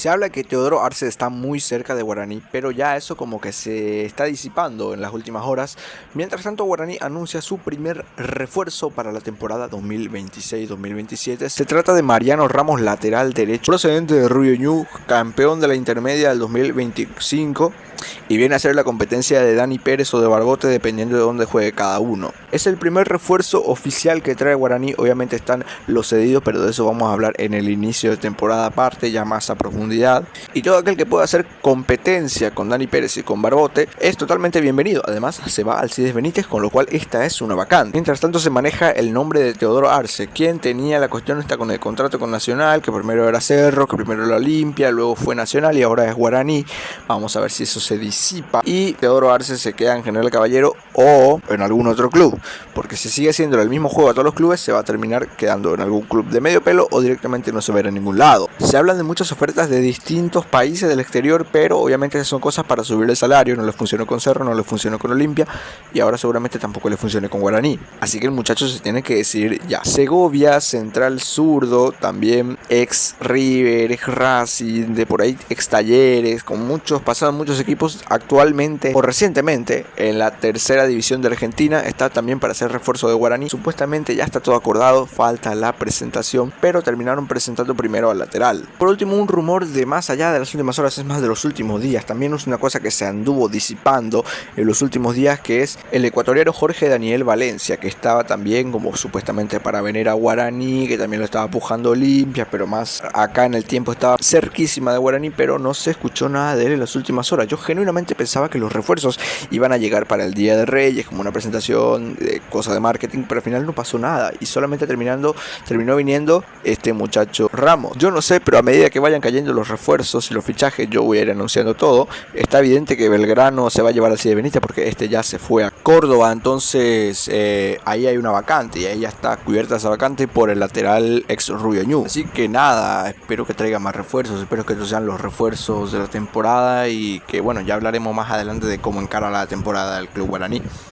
Se habla que Teodoro Arce está muy cerca de Guaraní, pero ya eso como que se está disipando en las últimas horas. Mientras tanto, Guaraní anuncia su primer refuerzo para la temporada 2026-2027. Se trata de Mariano Ramos, lateral derecho, procedente de Río Ñu, campeón de la intermedia del 2025. Y viene a ser la competencia de Dani Pérez o de Barbote dependiendo de dónde juegue cada uno. Es el primer refuerzo oficial que trae Guaraní. Obviamente están los cedidos, pero de eso vamos a hablar en el inicio de temporada aparte, ya más a profundidad. Y todo aquel que pueda hacer competencia con Dani Pérez y con Barbote es totalmente bienvenido. Además se va Alcides Benítez, con lo cual esta es una vacante. Mientras tanto se maneja el nombre de Teodoro Arce, quien tenía la cuestión esta con el contrato con Nacional, que primero era Cerro, que primero era Olimpia, luego fue Nacional y ahora es Guaraní. Vamos a ver si eso se disipa y Teodoro Arce se queda en General Caballero o en algún otro club, porque si sigue siendo el mismo juego a todos los clubes se va a terminar quedando en algún club de medio pelo o directamente no se va a ir a ningún lado. Se hablan de muchas ofertas de distintos países del exterior, pero obviamente son cosas para subir el salario. No les funcionó con Cerro, no les funcionó con Olimpia y ahora seguramente tampoco les funcione con Guaraní, así que el muchacho se tiene que decidir ya. Segovia, central zurdo, también ex River, ex Racing, de por ahí ex Talleres, con muchos, pasaron muchos equipos. Actualmente o recientemente en la tercera división de Argentina está también para hacer refuerzo de Guaraní. Supuestamente ya está todo acordado, falta la presentación, pero terminaron presentando primero al lateral. Por último, un rumor de más allá de las últimas horas, es más de los últimos días, también es una cosa que se anduvo disipando en los últimos días, que es el ecuatoriano Jorge Daniel Valencia, que estaba también como supuestamente para venir a Guaraní, que también lo estaba pujando Olimpia, pero más acá en el tiempo estaba cerquísima de Guaraní, pero no se escuchó nada de él en las últimas horas. Yo genuinamente pensaba que los refuerzos iban a llegar para el Día de Reyes, como una presentación, cosa de marketing, pero al final no pasó nada y solamente terminó viniendo este muchacho Ramos. Yo no sé, pero a medida que vayan cayendo los refuerzos y los fichajes, yo voy a ir anunciando todo. Está evidente que Belgrano se va a llevar al Alcides Benítez porque este ya se fue a Córdoba, entonces ahí hay una vacante y ahí ya está cubierta esa vacante por el lateral ex Rubio Ñu. Así que nada, espero que traiga más refuerzos, espero que estos sean los refuerzos de la temporada y que bueno, ya hablaremos más adelante de cómo encara la temporada del Club Guaraní.